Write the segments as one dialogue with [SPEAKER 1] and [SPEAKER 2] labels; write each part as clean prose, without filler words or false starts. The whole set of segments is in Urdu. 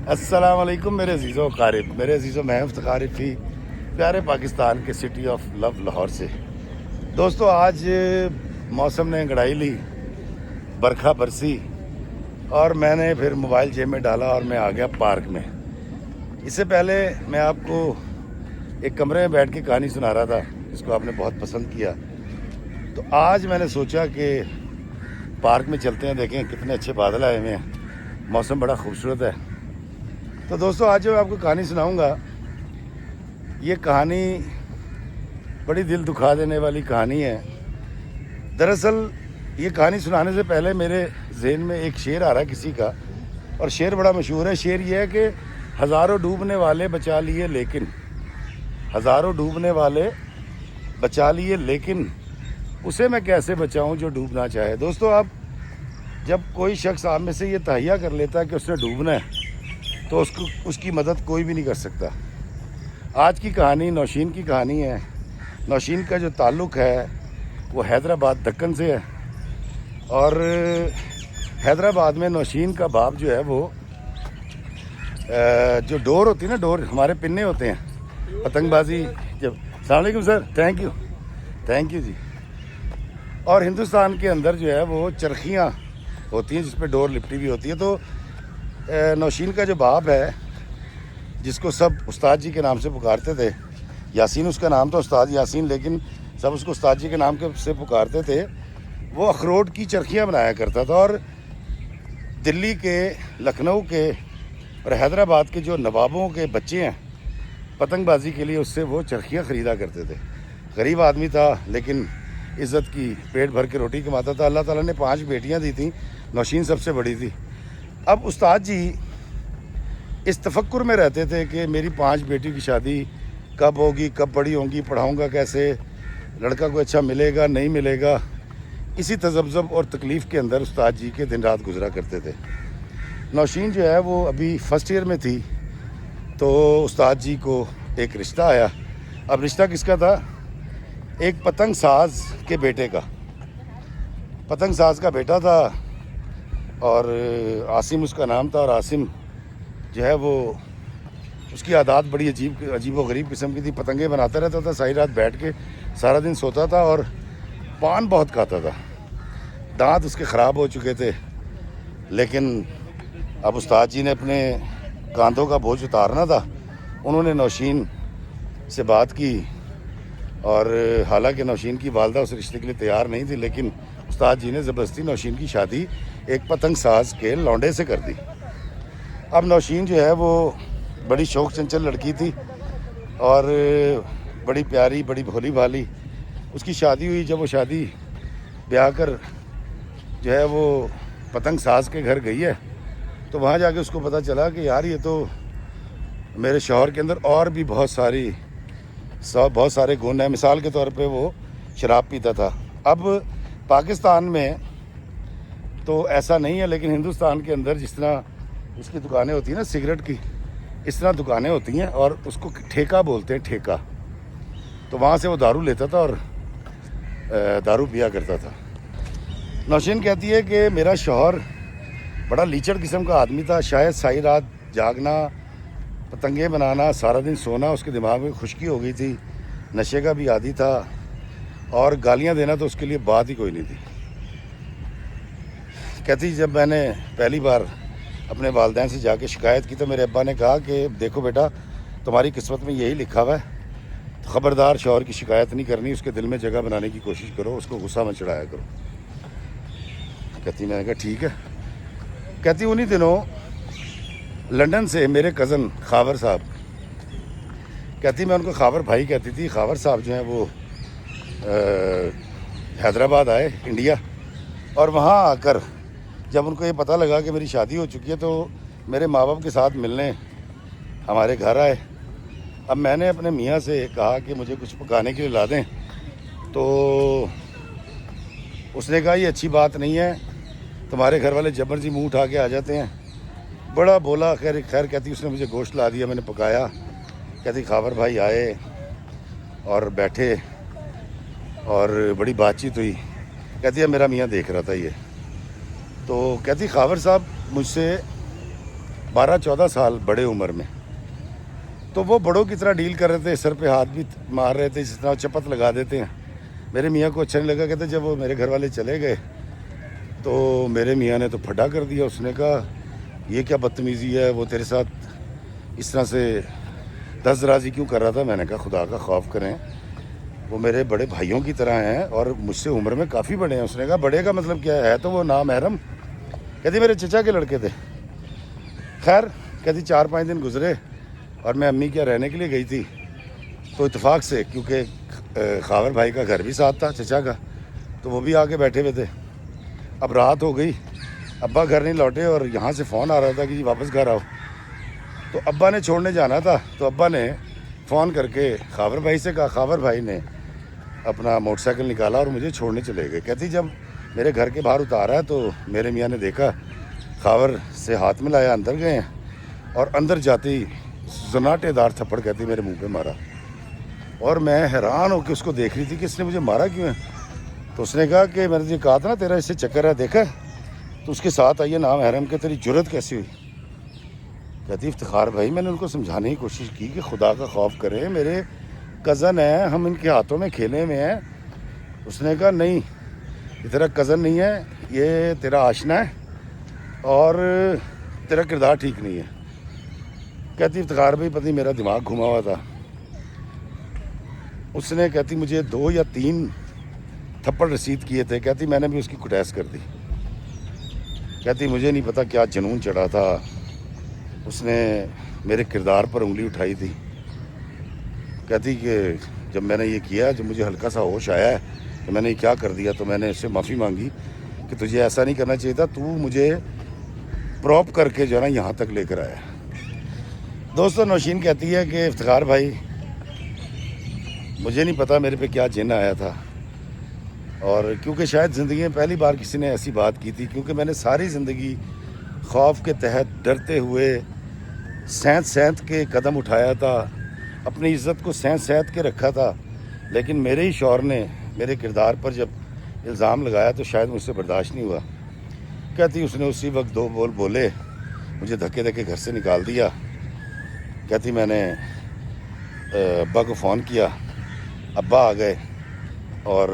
[SPEAKER 1] السلام علیکم میرے عزیزوں قارب، میرے عزیزوں میں قارب تھی پیارے پاکستان کے سٹی آف لو لاہور سے۔ دوستو آج موسم نے انگڑائی لی، برکھا برسی اور میں نے پھر موبائل جیب میں ڈالا اور میں آ گیا پارک میں۔ اس سے پہلے میں آپ کو ایک کمرے میں بیٹھ کے کہانی سنا رہا تھا جس کو آپ نے بہت پسند کیا، تو آج میں نے سوچا کہ پارک میں چلتے ہیں، دیکھیں کتنے اچھے بادل آئے ہوئے ہیں، موسم بڑا خوبصورت ہے۔ تو دوستو آج جو میں آپ کو کہانی سناؤں گا، یہ کہانی بڑی دل دکھا دینے والی کہانی ہے۔ دراصل یہ کہانی سنانے سے پہلے میرے ذہن میں ایک شعر آ رہا ہے کسی کا، اور شعر بڑا مشہور ہے۔ شعر یہ ہے کہ ہزاروں ڈوبنے والے بچا لیے لیکن، ہزاروں ڈوبنے والے بچا لیے لیکن اسے میں کیسے بچاؤں جو ڈوبنا چاہے۔ دوستو اب جب کوئی شخص آپ میں سے یہ تہیہ کر لیتا ہے کہ اس نے ڈوبنا ہے تو اس کی مدد کوئی بھی نہیں کر سکتا۔ آج کی کہانی نوشین کی کہانی ہے۔ نوشین کا جو تعلق ہے وہ حیدرآباد دکن سے ہے، اور حیدرآباد میں نوشین کا باپ جو ہے وہ جو ڈور ہوتی ہے نا، ڈور ہمارے پنے ہوتے ہیں پتنگ بازی جب۔ السلام علیکم سر، تھینک یو جی۔ اور ہندوستان کے اندر جو ہے وہ چرخیاں ہوتی ہیں جس پہ ڈور لپٹی ہوئی ہوتی ہے۔ تو نوشین کا جو باپ ہے جس کو سب استاد جی کے نام سے پکارتے تھے، یاسین اس کا نام تھا، استاد یاسین، لیکن سب اس کو استاد جی کے نام سے پکارتے تھے، وہ اخروٹ کی چرخیاں بنایا کرتا تھا، اور دلی کے، لکھنؤ کے اور حیدرآباد کے جو نوابوں کے بچے ہیں پتنگ بازی کے لیے اس سے وہ چرخیاں خریدا کرتے تھے۔ غریب آدمی تھا لیکن عزت کی، پیٹ بھر کے روٹی کماتا تھا۔ اللہ تعالیٰ نے 5 بیٹیاں دی تھیں، نوشین سب سے بڑی تھی۔ اب استاد جی اس تفکر میں رہتے تھے کہ میری 5 بیٹیوں کی شادی کب ہوگی، کب بڑی ہوں گی، پڑھاؤں گا کیسے، لڑکا کو اچھا ملے گا نہیں ملے گا۔ اسی تذبذب اور تکلیف کے اندر استاد جی کے دن رات گزرا کرتے تھے۔ نوشین جو ہے وہ ابھی فرسٹ ایئر میں تھی تو استاد جی کو ایک رشتہ آیا۔ اب رشتہ کس کا تھا؟ ایک پتنگ ساز کے بیٹے کا، پتنگ ساز کا بیٹا تھا، اور عاصم اس کا نام تھا۔ اور عاصم جو ہے وہ، اس کی عادات بڑی عجیب و غریب قسم کی تھی۔ پتنگیں بناتا رہتا تھا ساری رات بیٹھ کے، سارا دن سوتا تھا، اور پان بہت کھاتا تھا۔ دانت اس کے خراب ہو چکے تھے، لیکن اب استاد جی نے اپنے کاندھوں کا بوجھ اتارنا تھا۔ انہوں نے نوشین سے بات کی، اور حالانکہ نوشین کی والدہ اس رشتے کے لیے تیار نہیں تھی، لیکن استاد جی نے زبردستی نوشین کی شادی ایک پتنگ ساز کے لونڈے سے کر دی۔ اب نوشین جو ہے وہ بڑی شوق چنچل لڑکی تھی، اور بڑی پیاری، بڑی بھولی بھالی۔ اس کی شادی ہوئی، جب وہ شادی بیاہ کر جو ہے وہ پتنگ ساز کے گھر گئی ہے تو وہاں جا کے اس کو پتہ چلا کہ یار یہ تو میرے شوہر کے اندر اور بھی بہت سارے گن ہیں۔ مثال کے طور پہ وہ شراب پیتا تھا۔ اب پاکستان میں تو ایسا نہیں ہے، لیکن ہندوستان کے اندر جس طرح اس کی دکانیں ہوتی ہیں نا سگریٹ کی، اس طرح دکانیں ہوتی ہیں، اور اس کو ٹھیکہ بولتے ہیں، ٹھیکہ۔ تو وہاں سے وہ دارو لیتا تھا اور دارو پیا کرتا تھا۔ نوشین کہتی ہے کہ میرا شوہر بڑا لیچڑ قسم کا آدمی تھا، شاید ساری رات جاگنا، پتنگیں بنانا، سارا دن سونا، اس کے دماغ میں خشکی ہو گئی تھی، نشے کا بھی عادی تھا، اور گالیاں دینا تو اس کے لیے بات ہی کوئی نہیں تھی۔ کہتی جب میں نے پہلی بار اپنے والدین سے جا کے شکایت کی تو میرے ابا نے کہا کہ دیکھو بیٹا، تمہاری قسمت میں یہی لکھا ہوا ہے، خبردار شوہر کی شکایت نہیں کرنی، اس کے دل میں جگہ بنانے کی کوشش کرو، اس کو غصہ مت چڑھایا کرو۔ کہتی میں نے کہا ٹھیک ہے۔ کہتی انہی دنوں لنڈن سے میرے کزن خاور صاحب، کہتی میں ان کو خاور بھائی کہتی تھی، خاور صاحب جو ہیں وہ حیدرآباد آئے، انڈیا، اور وہاں آ کر جب ان کو یہ پتہ لگا کہ میری شادی ہو چکی ہے تو میرے ماں باپ کے ساتھ ملنے ہمارے گھر آئے۔ اب میں نے اپنے میاں سے کہا کہ مجھے کچھ پکانے کے لیے لا دیں، تو اس نے کہا یہ اچھی بات نہیں ہے، تمہارے گھر والے جبر جی منہ اٹھا کے آ جاتے ہیں۔ بڑا بولا، خیر کہتی اس نے مجھے گوشت لا دیا، میں نے پکایا۔ کہتی خاور بھائی آئے اور بیٹھے اور بڑی بات چیت ہوئی۔ کہتی ہے میرا میاں دیکھ رہا تھا یہ، تو کہتی خاور صاحب مجھ سے 12-14 سال بڑے عمر میں. تو وہ بڑوں کی طرح ڈیل کر رہے تھے, سر پہ ہاتھ بھی مار رہے تھے جس طرح چپت لگا دیتے ہیں. میرے میاں کو اچھا نہیں لگا. کہتے جب وہ میرے گھر والے چلے گئے تو میرے میاں نے تو پھٹا کر دیا. اس نے کہا یہ کیا بدتمیزی ہے, وہ تیرے ساتھ اس طرح سے دست درازی کیوں کر رہا تھا. میں نے کہا خدا کا خوف کریں, وہ میرے بڑے بھائیوں کی طرح ہیں اور مجھ سے عمر میں کافی بڑے ہیں. اس نے کہا بڑے کا مطلب کیا ہے تو وہ نامحرم. کہتی میرے چچا کے لڑکے تھے. خیر کہتی 4-5 دن گزرے اور میں امی کیا رہنے کے لیے گئی تھی. تو اتفاق سے کیونکہ خاور بھائی کا گھر بھی ساتھ تھا چچا کا, تو وہ بھی آ کے بیٹھے ہوئے تھے. اب رات ہو گئی, ابا گھر نہیں لوٹے اور یہاں سے فون آ رہا تھا کہ جی واپس گھر آؤ. تو ابا نے چھوڑنے جانا تھا, تو ابا نے فون کر کے خاور بھائی سے کہا. خاور بھائی نے اپنا موٹر سائیکل نکالا اور مجھے چھوڑنے چلے گئے. کہتی جب میرے گھر کے باہر اتارا ہے تو میرے میاں نے دیکھا خاور سے ہاتھ ملایا, اندر گئے ہیں اور اندر جاتے ہی زناٹے دار تھپڑ کہتی میرے منہ پہ مارا. اور میں حیران ہو کے اس کو دیکھ رہی تھی کہ اس نے مجھے مارا کیوں ہے. تو اس نے کہا کہ میں نے یہ کہا تھا نا تیرا اس سے چکر ہے, دیکھا تو اس کے ساتھ آئیے نامحرم کے, تیری جرت کیسی ہوئی. کہتی افتخار بھائی میں نے ان کو سمجھانے کی کوشش کی کہ خدا کا خوف کریں, میرے کزن ہیں, ہم ان کے ہاتھوں میں کھیلے ہوئے ہیں. اس نے کہا نہیں یہ تیرا کزن نہیں ہے, یہ تیرا آشنا ہے اور تیرا کردار ٹھیک نہیں ہے. کہتی افتخار بھائی پتہ نہیں میرا دماغ گھما ہوا تھا. اس نے کہتی مجھے 2 یا 3 تھپڑ رسید کیے تھے. کہتی میں نے بھی اس کی کٹیس کر دی. کہتی مجھے نہیں پتا کیا جنون چڑھا تھا, اس نے میرے کردار پر انگلی اٹھائی تھی. کہتی کہ جب میں نے یہ کیا, جب مجھے ہلکا سا ہوش آیا ہے کہ میں نے یہ کیا کر دیا, تو میں نے اس سے معافی مانگی کہ تجھے ایسا نہیں کرنا چاہیے تھا, تو مجھے پراپ کر کے جو ہے نا یہاں تک لے کر آیا. دوستو نوشین کہتی ہے کہ افتخار بھائی مجھے نہیں پتا میرے پہ کیا جن آیا تھا, اور کیونکہ شاید زندگی میں پہلی بار کسی نے ایسی بات کی تھی, کیونکہ میں نے ساری زندگی خوف کے تحت ڈرتے ہوئے سینت کے قدم اٹھایا تھا, اپنی عزت کو سینت کے رکھا تھا. لیکن میرے ہی شوہر نے میرے کردار پر جب الزام لگایا تو شاید مجھ سے برداشت نہیں ہوا. کہتی اس نے اسی وقت 2 بول بولے, مجھے دھکے دھکے گھر سے نکال دیا. کہتی میں نے ابا کو فون کیا, ابا آ گئے اور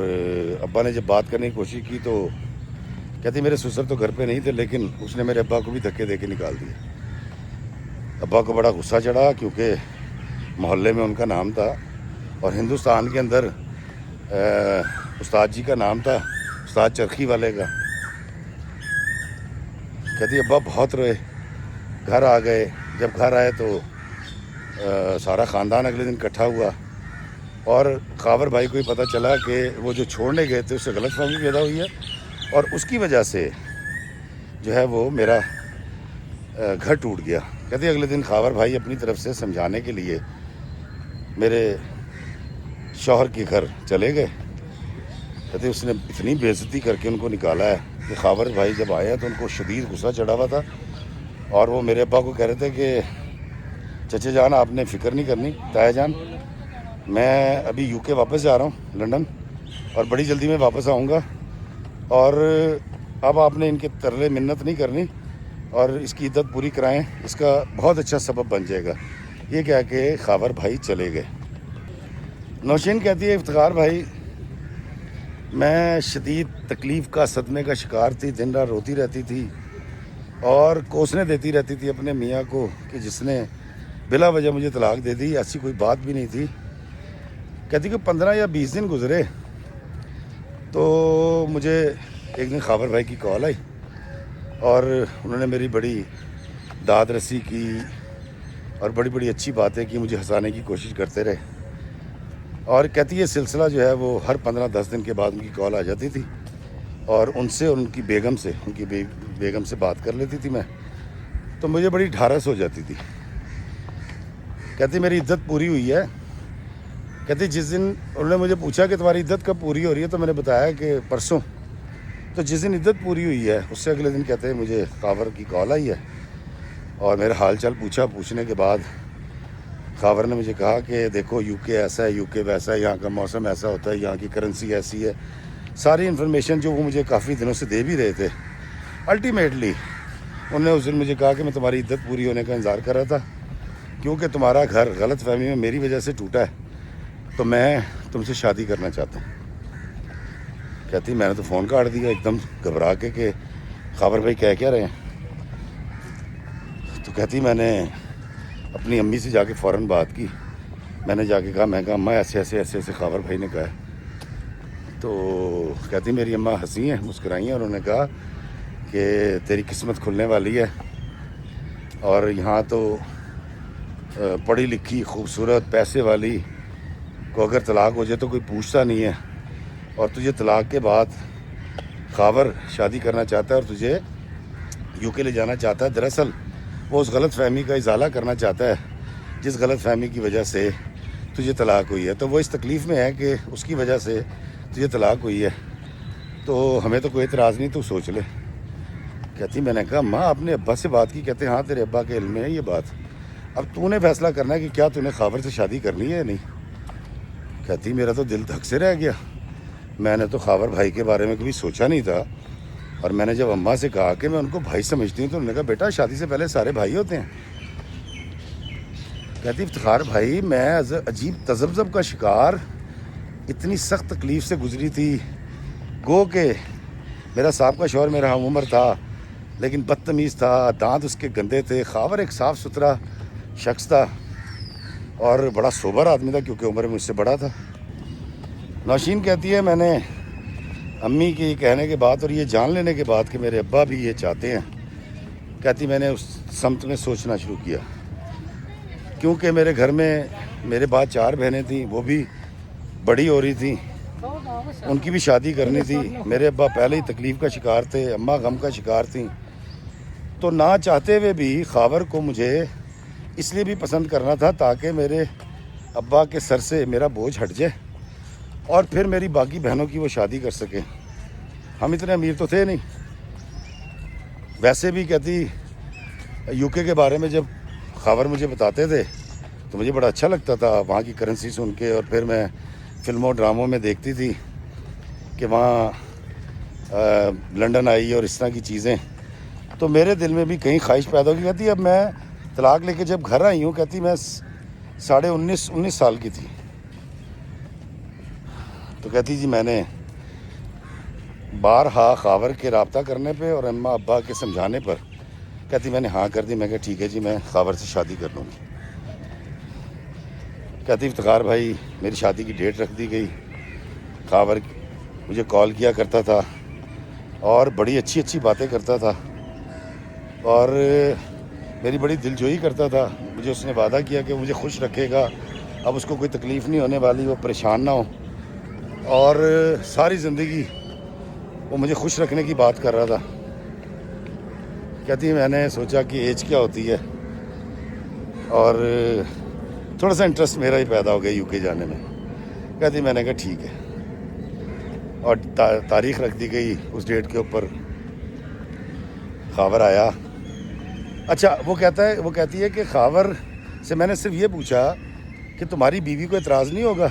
[SPEAKER 1] ابا نے جب بات کرنے کی کوشش کی تو کہتی میرے سسر تو گھر پہ نہیں تھے, لیکن اس نے میرے ابا کو بھی دھکے دے کے نکال دیا. ابا کو بڑا غصہ چڑھا کیونکہ محلے میں ان کا نام تھا اور ہندوستان کے اندر استاد جی کا نام تھا, استاد چرخی والے کا. کہتی ابا بہت روئے, گھر آ گئے. جب گھر آئے تو سارا خاندان اگلے دن اکٹھا ہوا اور خاور بھائی کو ہی پتہ چلا کہ وہ جو چھوڑنے گئے تھے اس سے غلط فہمی پیدا ہوئی ہے اور اس کی وجہ سے جو ہے وہ میرا گھر ٹوٹ گیا. کہتے اگلے دن خاور بھائی اپنی طرف سے سمجھانے کے لیے میرے شوہر کے گھر چلے گئے. کہتے اس نے اتنی بے عزتی کر کے ان کو نکالا ہے کہ خاور بھائی جب آئے تو ان کو شدید غصہ چڑھا ہوا تھا اور وہ میرے ابا کو کہہ رہے تھے کہ چچے جان آپ نے فکر نہیں کرنی, تایا جان میں ابھی UK واپس جا رہا ہوں لنڈن, اور بڑی جلدی میں واپس آؤں گا, اور اب آپ نے ان کے ترلے منت نہیں کرنی اور اس کی عدت پوری کرائیں, اس کا بہت اچھا سبب بن جائے گا. یہ کہہ کے خاور بھائی چلے گئے. نوشین کہتی ہے افتخار بھائی میں شدید تکلیف کا صدمے کا شکار تھی, دن رات روتی رہتی تھی اور کوسنے دیتی رہتی تھی اپنے میاں کو کہ جس نے بلا وجہ مجھے طلاق دے دی, ایسی کوئی بات بھی نہیں تھی. کہتی کہ 15 یا 20 دن گزرے تو مجھے ایک دن خاور بھائی کی کال آئی اور انہوں نے میری بڑی داد رسی کی اور بڑی بڑی اچھی باتیں کی, مجھے ہنسانے کی کوشش کرتے رہے. اور کہتی یہ سلسلہ جو ہے وہ ہر 15-10 دن کے بعد ان کی کال آ جاتی تھی اور ان سے اور ان کی بیگم سے بات کر لیتی تھی میں, تو مجھے بڑی ڈھارس ہو جاتی تھی. کہتی میری عدت پوری ہوئی ہے. کہتی جس دن انہوں نے مجھے پوچھا کہ تمہاری عدت کب پوری ہو رہی ہے تو میں نے بتایا کہ پرسوں. تو جس دن عدت پوری ہوئی ہے اس سے اگلے دن کہتے ہیں مجھے خاور کی کال آئی ہے اور میرا حال چال پوچھا. پوچھنے کے بعد خاور نے مجھے کہا کہ دیکھو UK ایسا ہے, UK ویسا ہے, یہاں کا موسم ایسا ہوتا ہے, یہاں کی کرنسی ایسی ہے. ساری انفارمیشن جو وہ مجھے کافی دنوں سے دے بھی رہے تھے. الٹیمیٹلی انہوں نے اس دن مجھے کہا کہ میں تمہاری عدت پوری ہونے کا انتظار کر رہا تھا، کیونکہ تمہارا گھر غلط فہمی میں میری وجہ سے ٹوٹا ہے، تو میں تم سے شادی کرنا چاہتا ہوں۔ کہتی میں نے تو فون کاٹ دیا ایک دم گھبرا کے کہ خاور بھائی کیا رہے ہیں۔ تو کہتی میں نے اپنی امی سے جا کے فوراً بات کی، میں نے جا کے کہا، میں کہا اماں ایسے خاور بھائی نے کہا ہے۔ تو کہتی میری اماں ہنسی ہیں، مسکرائی ہیں، انہوں نے کہا کہ تیری قسمت کھلنے والی ہے، اور یہاں تو پڑھی لکھی خوبصورت پیسے والی کو اگر طلاق ہو جائے تو کوئی پوچھتا نہیں ہے، اور تجھے طلاق کے بعد خاور شادی کرنا چاہتا ہے اور تجھے یو کے لے جانا چاہتا ہے۔ دراصل وہ اس غلط فہمی کا ازالہ کرنا چاہتا ہے جس غلط فہمی کی وجہ سے تجھے طلاق ہوئی ہے، تو وہ اس تکلیف میں ہے کہ اس کی وجہ سے تجھے طلاق ہوئی ہے، تو ہمیں تو کوئی اعتراض نہیں، تو سوچ لے۔ کہتی میں نے کہا ماں آپ نے ابا سے بات کی؟ کہتے ہاں تیرے ابا کے علم میں ہے یہ بات، اب تو نے فیصلہ کرنا ہے کہ کیا تو نے خاور سے شادی کرنی ہے یا نہیں۔ کہتی میرا تو دل دھک سے رہ گیا، میں نے تو خاور بھائی کے بارے میں کبھی سوچا نہیں تھا، اور میں نے جب اماں سے کہا کہ میں ان کو بھائی سمجھتی ہوں تو انہوں نے کہا بیٹا شادی سے پہلے سارے بھائی ہوتے ہیں۔ کہتی افتخار بھائی میں عجیب تذبذب کا شکار اتنی سخت تکلیف سے گزری تھی، گو کہ میرا سابقہ شوہر میرا ہم عمر تھا لیکن بدتمیز تھا، دانت اس کے گندے تھے، خاور ایک صاف ستھرا شخص تھا اور بڑا سوبر آدمی تھا کیونکہ عمر میں مجھ سے بڑا تھا۔ نوشین کہتی ہے میں نے امی کی کہنے کے بعد اور یہ جان لینے کے بعد کہ میرے ابا بھی یہ چاہتے ہیں، کہتی میں نے اس سمت میں سوچنا شروع کیا، کیونکہ میرے گھر میں میرے بعد 4 بہنیں تھیں، وہ بھی بڑی ہو رہی تھیں، ان کی بھی شادی کرنی تھی، میرے ابا پہلے ہی تکلیف کا شکار تھے، اماں غم کا شکار تھیں، تو نہ چاہتے ہوئے بھی خاور کو مجھے اس لیے بھی پسند کرنا تھا تاکہ میرے ابا کے سر سے میرا بوجھ ہٹ جائے اور پھر میری باقی بہنوں کی وہ شادی کر سکیں۔ ہم اتنے امیر تو تھے نہیں، ویسے بھی کہتی یو کے بارے میں جب خاور مجھے بتاتے تھے تو مجھے بڑا اچھا لگتا تھا، وہاں کی کرنسی سن کے، اور پھر میں فلموں ڈراموں میں دیکھتی تھی کہ وہاں لنڈن آئی اور اس طرح کی چیزیں، تو میرے دل میں بھی کہیں خواہش پیدا ہوگی۔ کہتی اب میں طلاق لے کے جب گھر آئی ہوں، کہتی میں 19 سال کی تھی، تو کہتی جی میں نے بارہا خاور کے رابطہ کرنے پہ اور اماں ابا کے سمجھانے پر کہتی میں نے ہاں کر دی، میں کہا ٹھیک ہے جی میں خاور سے شادی کر لوں گی۔ کہتی افتخار بھائی میری شادی کی ڈیٹ رکھ دی گئی، خاور مجھے کال کیا کرتا تھا اور بڑی اچھی باتیں کرتا تھا اور میری بڑی دلجوئی کرتا تھا، مجھے اس نے وعدہ کیا کہ مجھے خوش رکھے گا، اب اس کو کوئی تکلیف نہیں ہونے والی، وہ پریشان نہ ہو، اور ساری زندگی وہ مجھے خوش رکھنے کی بات کر رہا تھا۔ کہتی میں نے سوچا کہ ایج کیا ہوتی ہے، اور تھوڑا سا انٹرسٹ میرا ہی پیدا ہو گیا یو کے جانے میں۔ کہتی میں نے کہا ٹھیک ہے، اور تاریخ رکھ دی گئی، اس ڈیٹ کے اوپر خاور آیا۔ اچھا وہ کہتی ہے کہ خاور سے میں نے صرف یہ پوچھا کہ تمہاری بیوی کو اعتراض نہیں ہوگا،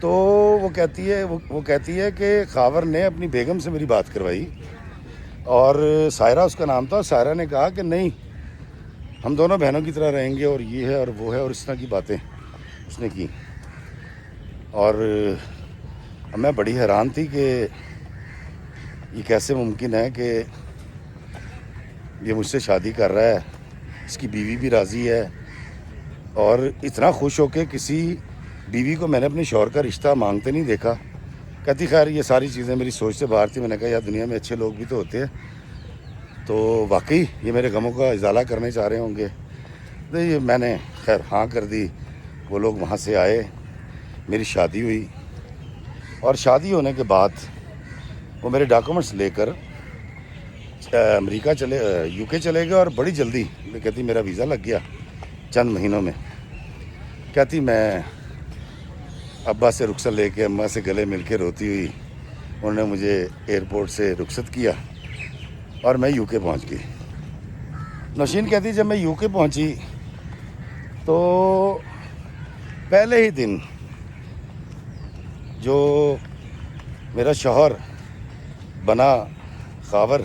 [SPEAKER 1] تو وہ کہتی ہے کہ خاور نے اپنی بیگم سے میری بات کروائی، اور سائرہ اس کا نام تھا، اور سائرہ نے کہا کہ نہیں ہم دونوں بہنوں کی طرح رہیں گے، اور یہ ہے اور وہ ہے، اور اس طرح کی باتیں اس نے کی۔ اور میں بڑی حیران تھی کہ یہ کیسے ممکن ہے کہ یہ مجھ سے شادی کر رہا ہے، اس کی بیوی بھی راضی ہے، اور اتنا خوش ہو کے کسی بیوی کو میں نے اپنے شوہر کا رشتہ مانگتے نہیں دیکھا۔ کہتی خیر یہ ساری چیزیں میری سوچ سے باہر تھی، میں نے کہا یار دنیا میں اچھے لوگ بھی تو ہوتے ہیں، تو واقعی یہ میرے غموں کا ازالہ کرنے چاہ رہے ہوں گے۔ تو یہ میں نے خیر ہاں کر دی، وہ لوگ وہاں سے آئے، میری شادی ہوئی، اور شادی ہونے کے بعد وہ میرے ڈاکومنٹس لے کر امریکہ یو کے چلے گئے، اور بڑی جلدی کہتی میرا ویزا لگ گیا چند مہینوں میں۔ کہتی میں ابا سے رخصت لے کے اماں سے گلے مل کے روتی ہوئی، انہوں نے مجھے ایئرپورٹ سے رخصت کیا اور میں یو کے پہنچ گئی۔ نوشین کہتی جب میں یو کے پہنچی تو پہلے ہی دن جو میرا شوہر بنا خاور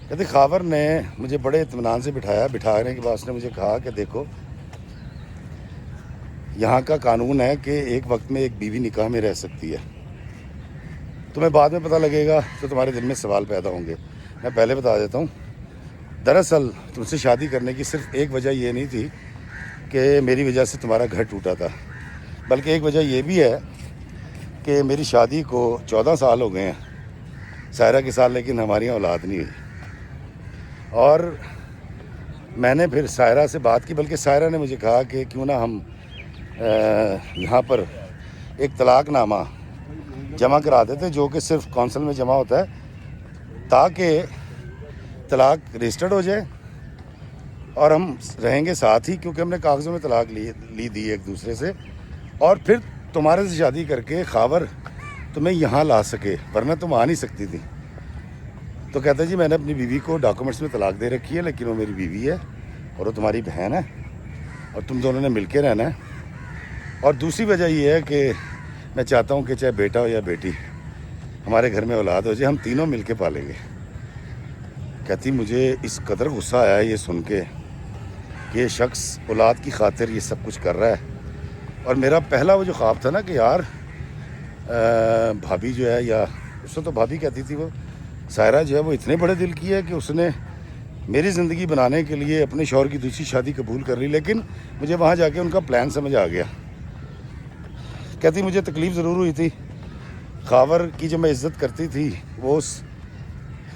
[SPEAKER 1] کہتے خاور نے مجھے بڑے اطمینان سے بٹھایا. بٹھانے کے بعد اس نے مجھے کہا کہ دیکھو یہاں کا قانون ہے کہ ایک وقت میں ایک بیوی نکاح میں رہ سکتی ہے. تمہیں بعد میں پتہ لگے گا تو تمہارے دل میں سوال پیدا ہوں گے. میں پہلے بتا دیتا ہوں, دراصل تم سے شادی کرنے کی صرف ایک وجہ یہ نہیں تھی کہ میری وجہ سے تمہارا گھر ٹوٹا تھا, بلکہ ایک وجہ یہ بھی ہے کہ میری شادی کو 14 سال ہو گئے ہیں سائرہ کے ساتھ, لیکن ہماری یہاں اولاد نہیں ہوئی. اور میں نے پھر سائرہ سے بات کی, بلکہ سائرہ نے مجھے کہا کہ کیوں نہ ہم یہاں پر ایک طلاق نامہ جمع کرا دیتے جو کہ صرف کونسل میں جمع ہوتا ہے, تاکہ طلاق رجسٹرڈ ہو جائے اور ہم رہیں گے ساتھ ہی, کیونکہ ہم نے کاغذوں میں طلاق لی دی ایک دوسرے سے, اور پھر تمہارے سے شادی کر کے خاور تمہیں یہاں لا سکے, ورنہ تم آ نہیں سکتی تھی. تو کہتا ہے جی میں نے اپنی بیوی کو ڈاکومنٹس میں طلاق دے رکھی ہے, لیکن وہ میری بیوی ہے اور وہ تمہاری بہن ہے اور تم دونوں نے مل کے رہنا ہے. اور دوسری وجہ یہ ہے کہ میں چاہتا ہوں کہ چاہے بیٹا ہو یا بیٹی ہمارے گھر میں اولاد ہو جائے, ہم تینوں مل کے پالیں گے. کہتی مجھے اس قدر غصہ آیا یہ سن کے کہ یہ شخص اولاد کی خاطر یہ سب کچھ کر رہا ہے. اور میرا پہلا وہ جو خواب تھا نا کہ یار بھابھی جو ہے, یا اس کو تو بھابھی کہتی تھی, وہ سائرہ جو ہے وہ اتنے بڑے دل کی ہے کہ اس نے میری زندگی بنانے کے لیے اپنے شوہر کی دوسری شادی قبول کر لی. لیکن مجھے وہاں جا کے ان کا پلان سمجھ آ گیا. کہتی مجھے تکلیف ضرور ہوئی تھی, خاور کی جو میں عزت کرتی تھی وہ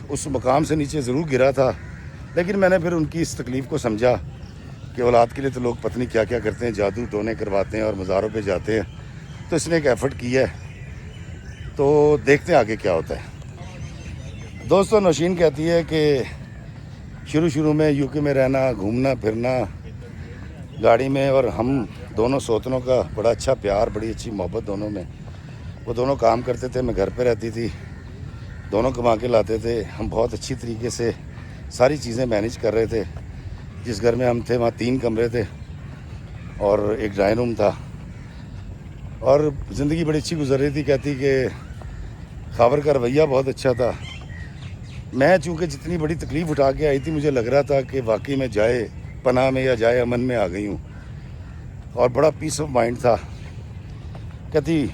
[SPEAKER 1] اس مقام سے نیچے ضرور گرا تھا, لیکن میں نے پھر ان کی اس تکلیف کو سمجھا کہ اولاد کے لیے تو لوگ پتہ نہیں کیا کیا کرتے ہیں, جادو ٹونے کرواتے ہیں اور مزاروں پہ جاتے ہیں. تو اس نے ایک ایفرٹ کیا ہے, تو دیکھتے ہیں آگے کیا ہوتا ہے. دوستو نوشین کہتی ہے کہ شروع میں یو کے میں رہنا, گھومنا پھرنا گاڑی میں, اور ہم دونوں سوتنوں کا بڑا اچھا پیار, بڑی اچھی محبت دونوں میں. وہ دونوں کام کرتے تھے, میں گھر پہ رہتی تھی, دونوں کما کے لاتے تھے. ہم بہت اچھی طریقے سے ساری چیزیں مینیج کر رہے تھے. جس گھر میں ہم تھے وہاں 3 کمرے تھے اور ایک ڈرائنگ روم تھا, اور زندگی بڑی اچھی گزر رہی تھی. کہتی کہ خاور کا رویہ بہت اچھا تھا. میں چونکہ جتنی بڑی تکلیف اٹھا کے آئی تھی, مجھے لگ رہا تھا کہ واقعی میں جائے پناہ میں یا جائے امن میں آ گئی ہوں, اور بڑا پیس آف مائنڈ تھا. کہتی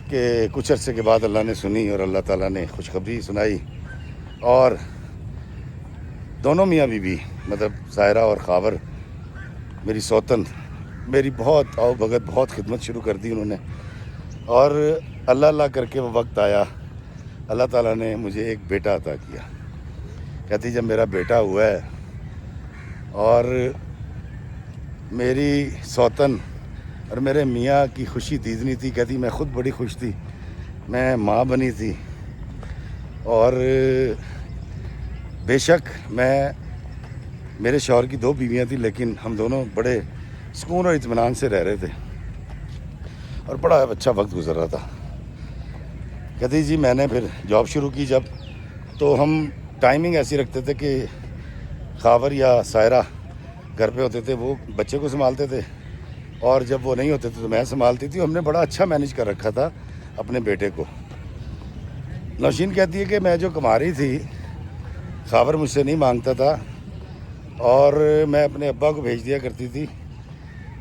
[SPEAKER 1] کہ کچھ عرصے کے بعد اللہ نے سنی اور اللہ تعالیٰ نے خوشخبری سنائی, اور دونوں میاں بیوی مطلب سائرہ اور خاور میری سوتن میری بہت آؤ بھگت بہت خدمت شروع کر دی انہوں نے. اور اللہ کر کے وہ وقت آیا, اللہ تعالیٰ نے مجھے ایک بیٹا عطا کیا. کہتی جب میرا بیٹا ہوا ہے اور میری سوتن اور میرے میاں کی خوشی دیدنی تھی. کہتی میں خود بڑی خوش تھی, میں ماں بنی تھی, اور بے شک میرے شوہر کی 2 بیویاں تھیں, لیکن ہم دونوں بڑے سکون اور اطمینان سے رہ رہے تھے اور بڑا اچھا وقت گزر رہا تھا. کہتی جی میں نے پھر جاب شروع کی جب, تو ہم ٹائمنگ ایسی رکھتے تھے کہ خاور یا سائرہ گھر پہ ہوتے تھے, وہ بچے کو سنبھالتے تھے, اور جب وہ نہیں ہوتے تھے تو میں سنبھالتی تھی. ہم نے بڑا اچھا مینیج کر رکھا تھا اپنے بیٹے کو. نوشین کہتی ہے کہ میں جو کما رہی تھی خاور مجھ سے نہیں مانگتا تھا, اور میں اپنے ابا کو بھیج دیا کرتی تھی.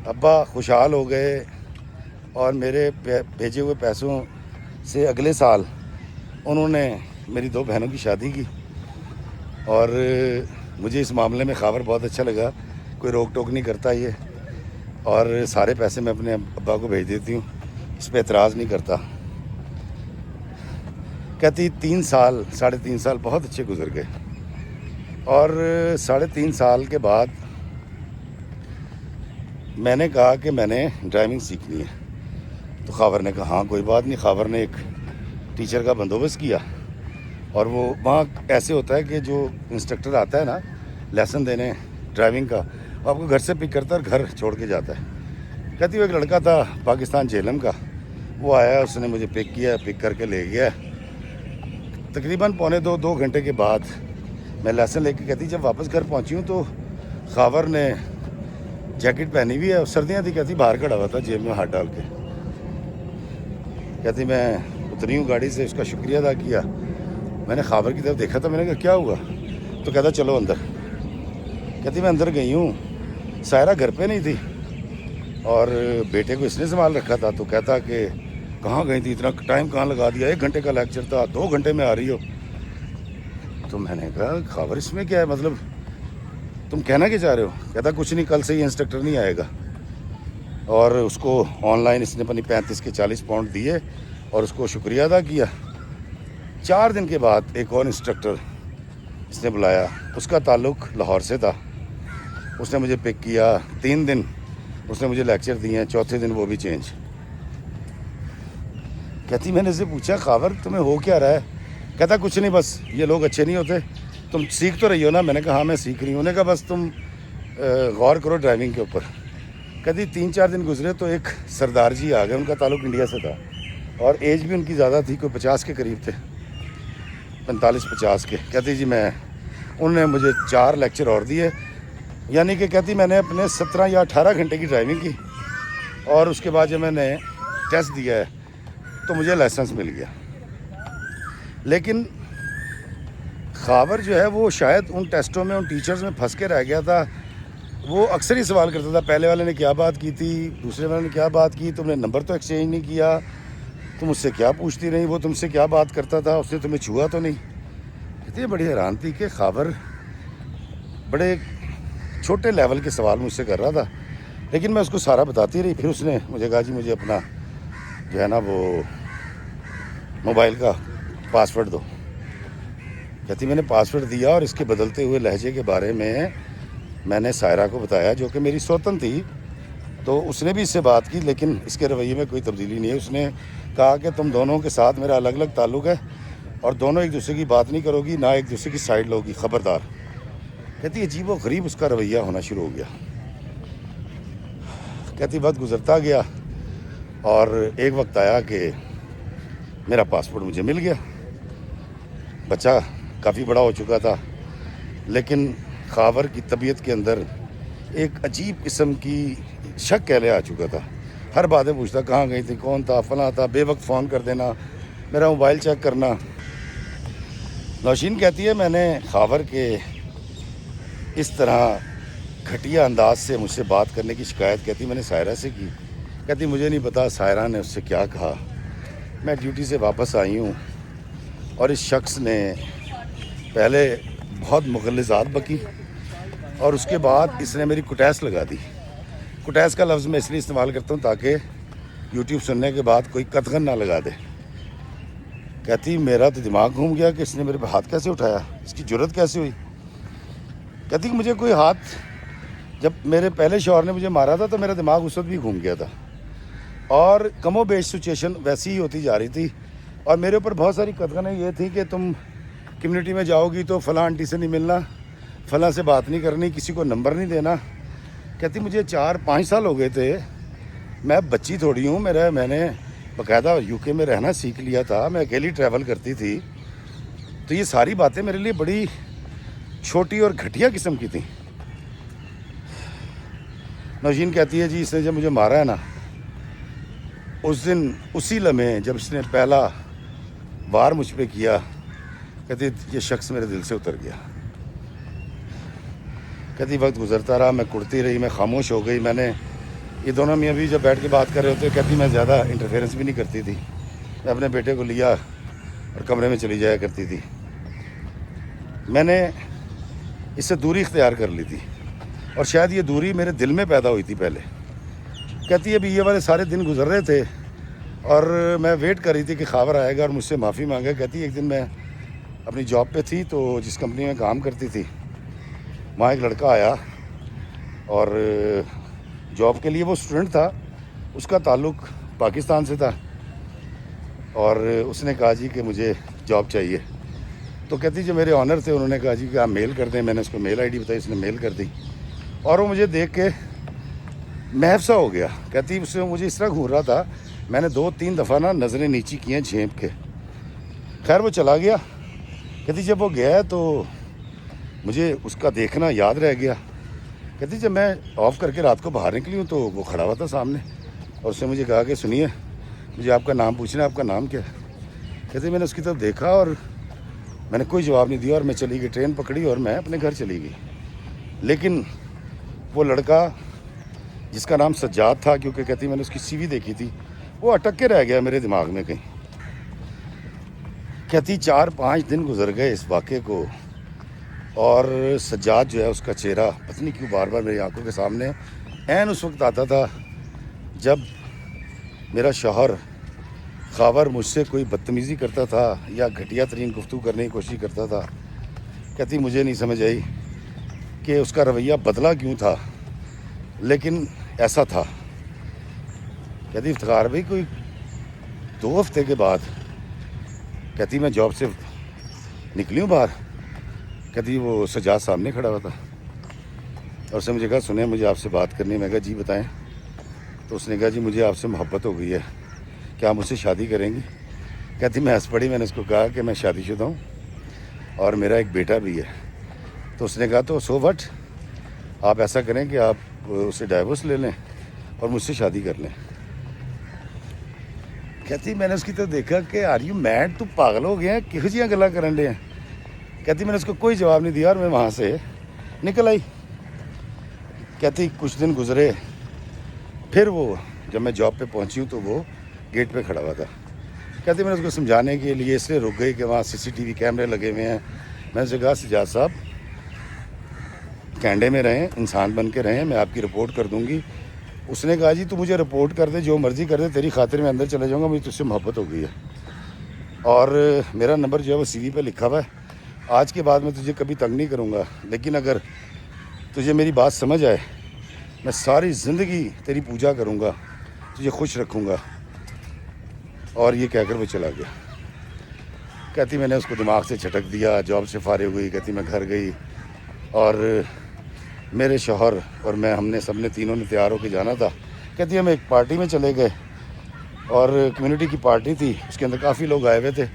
[SPEAKER 1] ابا خوشحال ہو گئے, اور میرے بھیجے ہوئے پیسوں سے اگلے سال انہوں نے میری 2 بہنوں کی شادی کی. اور مجھے اس معاملے میں خاور بہت اچھا لگا, کوئی روک ٹوک نہیں کرتا یہ, اور سارے پیسے میں اپنے ابا کو بھیج دیتی ہوں, اس پہ اعتراض نہیں کرتا. کہتی 3 سال 3.5 سال بہت اچھے گزر گئے, اور 3.5 سال کے بعد میں نے کہا کہ میں نے ڈرائیونگ سیکھنی ہے. تو خاور نے کہا ہاں کوئی بات نہیں. خاور نے ایک ٹیچر کا بندوبست کیا, اور وہ وہاں ایسے ہوتا ہے کہ جو انسٹرکٹر آتا ہے نا لیسن دینے ڈرائیونگ کا, آپ کو گھر سے پک کرتا ہے اور گھر چھوڑ کے جاتا ہے. کہتی وہ ایک لڑکا تھا پاکستان جہلم کا, وہ آیا, اس نے مجھے پک کیا, پک کر کے لے گیا. تقریباً 1.25-2 گھنٹے کے بعد میں لیسن لے کے, کہتی جب واپس گھر پہنچی ہوں تو خاور نے جیکٹ پہنی ہوئی ہے, اور سردیاں تھی. کہتی باہر کھڑا ہوا تھا جیب میں ہاتھ ڈال کے. کہتی میں اتری ہوں گاڑی سے, اس کا شکریہ ادا کیا. میں نے خاور کی طرف دیکھا تھا, میں نے کہا کیا ہوا؟ تو کہتا چلو اندر. کہتی میں اندر گئی ہوں, سائرہ گھر پہ نہیں تھی اور بیٹے کو اس نے سنبھال رکھا تھا. تو کہتا کہ کہاں گئی تھی, اتنا ٹائم کہاں لگا دیا, 1 گھنٹے کا لیکچر تھا, 2 گھنٹے میں آ رہی ہو. تو میں نے کہا خاور اس میں کیا ہے, مطلب تم کہنا کیا چاہ رہے ہو. کہتا کچھ نہیں, کل سے یہ انسٹرکٹر نہیں آئے گا. اور اس کو آن لائن اس نے اپنی 35 کے 40 پاؤنڈ دیے اور اس کو شکریہ ادا کیا. 4 دن کے بعد ایک اور انسٹرکٹر اس نے بلایا, اس کا تعلق لاہور سے تھا. اس نے مجھے پک کیا, 3 دن اس نے مجھے لیکچر دیے ہیں, چوتھے دن وہ بھی چینج. کہتی میں نے اسے پوچھا خاور تمہیں ہو کیا رہا ہے. کہتا کچھ نہیں, بس یہ لوگ اچھے نہیں ہوتے, تم سیکھ تو رہی ہو نا. میں نے کہا ہاں میں سیکھ رہی ہوں. انہوں نے کہا بس تم غور کرو ڈرائیونگ کے اوپر. کہتی 3-4 دن گزرے تو ایک سردار جی آ گئے, ان کا تعلق انڈیا سے تھا اور ایج بھی ان کی زیادہ تھی, کوئی 50 کے قریب تھے, 45-50 کے. کہتی جی میں, انہوں نے مجھے 4 لیکچر اور دیے, یعنی کہ کہتی میں نے اپنے 17 یا 18 گھنٹے کی ڈرائیونگ کی اور اس کے بعد جب میں نے ٹیسٹ دیا ہے تو مجھے لائسنس مل گیا. لیکن خاور جو ہے وہ شاید ان ٹیسٹوں میں, ان ٹیچرز میں پھنس کے رہ گیا تھا. وہ اکثر ہی سوال کرتا تھا, پہلے والے نے کیا بات کی تھی, دوسرے والے نے کیا بات کی, تم نے نمبر تو ایکسچینج نہیں کیا, تم اس سے کیا پوچھتی رہی, وہ تم سے کیا بات کرتا تھا, اس نے تمہیں چھوا تو نہیں. کہتی بڑی حیران تھی کہ خاور بڑے چھوٹے لیول کے سوال مجھ سے کر رہا تھا, لیکن میں اس کو سارا بتاتی رہی. پھر اس نے مجھے کہا جی مجھے اپنا جو ہے نا وہ موبائل کا پاسورڈ دو. کہتی میں نے پاسورڈ دیا اور اس کے بدلتے ہوئے لہجے کے بارے میں نے سائرہ کو بتایا, جو کہ میری سوتن تھی. تو اس نے بھی اس سے بات کی, لیکن اس کے رویے میں کوئی تبدیلی نہیں ہے. اس نے کہا کہ تم دونوں کے ساتھ میرا الگ الگ تعلق ہے اور دونوں ایک دوسرے کی بات نہیں کرو گی, نہ ایک دوسرے کی سائڈ لو گی, خبردار. کہتی عجیب و غریب اس کا رویہ ہونا شروع ہو گیا. کہتی وقت گزرتا گیا اور ایک وقت آیا کہ میرا پاسپورٹ مجھے مل گیا. بچہ کافی بڑا ہو چکا تھا, لیکن خاور کی طبیعت کے اندر ایک عجیب قسم کی شک کہلے آ چکا تھا. ہر باتیں پوچھتا, کہاں گئی تھی, کون تھا, فلاں تھا, بے وقت فون کر دینا, میرا موبائل چیک کرنا. نوشین کہتی ہے میں نے خاور کے اس طرح گھٹیا انداز سے مجھ سے بات کرنے کی شکایت کہتی میں نے سائرہ سے کی. کہتی مجھے نہیں پتا سائرہ نے اس سے کیا کہا. میں ڈیوٹی سے واپس آئی ہوں اور اس شخص نے پہلے بہت مغلظات بکی اور اس کے بعد اس نے میری کٹیس لگا دی. کٹیس کا لفظ میں اس لیے استعمال کرتا ہوں تاکہ یوٹیوب سننے کے بعد کوئی قطغن نہ لگا دے. کہتی میرا تو دماغ گھوم گیا کہ اس نے میرے پہ ہاتھ کیسے اٹھایا, اس کی جرت کیسے ہوئی. کہتی کہ مجھے کوئی ہاتھ, جب میرے پہلے شوہر نے مجھے مارا تھا تو میرا دماغ اس وقت بھی گھوم گیا تھا اور کم و بیش سچویشن ویسی ہی ہوتی جا رہی تھی. اور میرے اوپر بہت ساری قطغنیں یہ تھیں کہ تم کمیونٹی میں جاؤ گی تو فلاں آنٹی سے نہیں ملنا, فلاں سے بات نہیں کرنی, کسی کو نمبر نہیں دینا. کہتی مجھے 4-5 سال ہو گئے تھے, میں بچی تھوڑی ہوں, میں نے باقاعدہ UK میں رہنا سیکھ لیا تھا, میں اکیلی ٹریول کرتی تھی. تو یہ ساری باتیں میرے لیے بڑی چھوٹی اور گھٹیا قسم کی تھیں. نوشین کہتی ہے جی اس نے جب مجھے مارا ہے نا, اس دن اسی لمحے جب اس نے پہلا وار مجھ پہ کیا, کہتی یہ شخص میرے دل سے اتر گیا. کہتی وقت گزرتا رہا, میں کڑتی رہی, میں خاموش ہو گئی. میں نے یہ دونوں میاں بھی جب بیٹھ کے بات کر رہے ہوتے, کہتی میں زیادہ انٹرفیئرنس بھی نہیں کرتی تھی, میں اپنے بیٹے کو لیا اور کمرے میں چلی جایا کرتی تھی. میں نے اس سے دوری اختیار کر لی تھی اور شاید یہ دوری میرے دل میں پیدا ہوئی تھی پہلے. کہتی ابھی یہ والے سارے دن گزر رہے تھے اور میں ویٹ کر رہی تھی کہ خاور آئے گا اور مجھ سے معافی مانگے. کہتی ایک دن میں اپنی جاب پہ تھی تو جس کمپنی میں کام کرتی تھی وہاں ایک لڑکا آیا اور جاب کے لیے وہ اسٹوڈنٹ تھا, اس کا تعلق پاکستان سے تھا اور اس نے کہا جی کہ مجھے جاب چاہیے. تو کہتی جو میرے آنر تھے انہوں نے کہا جی کہ آپ میل کر دیں. میں نے اس کو میل ID بتائی, اس نے میل کر دی اور وہ مجھے دیکھ کے محف سا ہو گیا. کہتی اس سے مجھے اس طرح گھور رہا تھا, میں نے 2-3 دفعہ نا نظریں نیچی کی ہیں جھینپ کے. خیر وہ چلا گیا. کہتی جب وہ گیا تو مجھے اس کا دیکھنا یاد رہ گیا. کہتی جب میں آف کر کے رات کو باہر نکلی ہوں تو وہ کھڑا ہوا تھا سامنے اور اس نے مجھے کہا کہ سنیے مجھے آپ کا نام پوچھنا ہے, آپ کا نام کیا ہے. کہتی میں نے اس کی طرف دیکھا اور میں نے کوئی جواب نہیں دیا اور میں چلی گئی، ٹرین پکڑی اور میں اپنے گھر چلی گئی. لیکن وہ لڑکا جس کا نام سجاد تھا، کیونکہ کہتی میں نے اس کی سی وی دیکھی تھی، وہ اٹک کے رہ گیا میرے دماغ میں کہیں. کہتی 4-5 دن گزر گئے اس واقعے کو، اور سجاد جو ہے اس کا چہرہ پتہ نہیں کیوں بار بار میری آنکھوں کے سامنے عین اس وقت آتا تھا جب میرا شوہر خاور مجھ سے کوئی بدتمیزی کرتا تھا یا گھٹیا ترین گفتگو کرنے کی کوشش کرتا تھا. کہتی مجھے نہیں سمجھ آئی کہ اس کا رویہ بدلا کیوں تھا، لیکن ایسا تھا. کہتی افتخار بھائی کوئی 2 ہفتے کے بعد، کہتی میں جاب سے نکلی ہوں باہر، کہتی وہ سجاد سامنے کھڑا ہوا تھا اور اس نے مجھے کہا سنیں مجھے آپ سے بات کرنی ہے. میں کہا جی بتائیں. تو اس نے کہا جی مجھے آپ سے محبت ہو گئی ہے، کیا آپ مجھ سے شادی کریں گی؟ کہتی میں ہنس پڑی. میں نے اس کو کہا کہ میں شادی شدہ ہوں اور میرا ایک بیٹا بھی ہے. تو اس نے کہا تو سو وٹ، آپ ایسا کریں کہ آپ اسے ڈائیورس لے لیں اور مجھ سے شادی کر لیں. کہتی میں نے اس کی تو دیکھا کہ آر یو میڈ، تو پاگل ہو گیا ہے، کہو جیاں گلا کرن ڈے ہیں. کہتی میں نے اس کو کوئی جواب نہیں دیا اور میں وہاں سے نکل آئی. کہتی کچھ دن گزرے، پھر وہ جب میں جاب پہ پہنچی ہوں تو وہ گیٹ پہ کھڑا ہوا تھا. کہتی میں نے اس کو سمجھانے کے لیے اس لیے رک گئی کہ وہاں CCTV کیمرے لگے ہوئے ہیں. میں نے اسے کہا سجاد صاحب کینڈے میں رہیں، انسان بن کے رہیں، میں آپ کی رپورٹ کر دوں گی. اس نے کہا جی تو مجھے رپورٹ کر دے، جو مرضی کر دے، تیری خاطر میں اندر چلے جاؤں گا، مجھے تجھ سے محبت ہو گئی ہے اور میرا نمبر جو ہے وہ CV پہ لکھا ہوا ہے. آج کے بعد میں تجھے کبھی تنگ نہیں کروں گا، لیکن اگر تجھے میری بات سمجھ آئے میں ساری زندگی تیری پوجا کروں گا، تجھے خوش رکھوں گا. اور یہ کہہ کر وہ چلا گیا. کہتی میں نے اس کو دماغ سے جھٹک دیا، جاب سے فارغ ہوئی. کہتی میں گھر گئی اور میرے شوہر اور میں ہم نے سب نے تینوں نے تیار ہو کے جانا تھا. کہتی ہم ایک پارٹی میں چلے گئے اور کمیونٹی کی پارٹی تھی، اس کے اندر کافی لوگ آئے ہوئے تھے.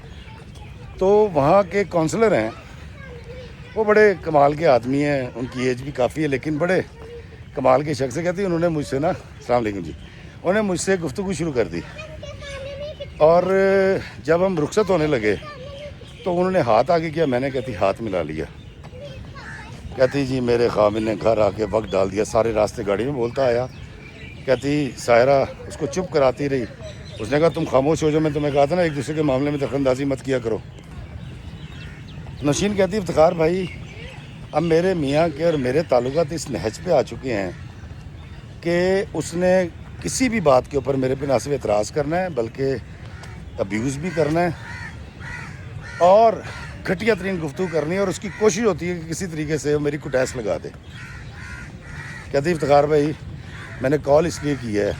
[SPEAKER 1] تو وہاں کے کونسلر ہیں، وہ بڑے کمال کے آدمی ہیں، ان کی ایج بھی کافی ہے لیکن بڑے کمال کے شخص. کہتی انہوں نے مجھ سے نا السلام علیکم جی، انہوں نے مجھ سے گفتگو شروع کر دی اور جب ہم رخصت ہونے لگے تو انہوں نے ہاتھ آگے کیا، میں نے کہتی ہاتھ ملا لیا. کہتی جی میرے خامن نے گھر آ کے وقت ڈال دیا، سارے راستے گاڑی میں بولتا آیا. کہتی سائرہ اس کو چپ کراتی رہی. اس نے کہا تم خاموش ہو جاؤ، میں تمہیں کہا تھا نا ایک دوسرے کے معاملے میں دخل اندازی مت کیا کرو. نوشین کہتی افتخار بھائی اب میرے میاں کے اور میرے تعلقات اس نہج پہ آ چکے ہیں کہ اس نے کسی بھی بات کے اوپر میرے پہ نہ صرف اعتراض کرنا ہے بلکہ ابیوز بھی کرنا ہے اور گھٹیا ترین گفتگو کرنی ہے، اور اس کی کوشش ہوتی ہے کہ کسی طریقے سے وہ میری کو ٹیس لگا دے. کہتی افتخار بھائی میں نے کال اس لیے کی ہے،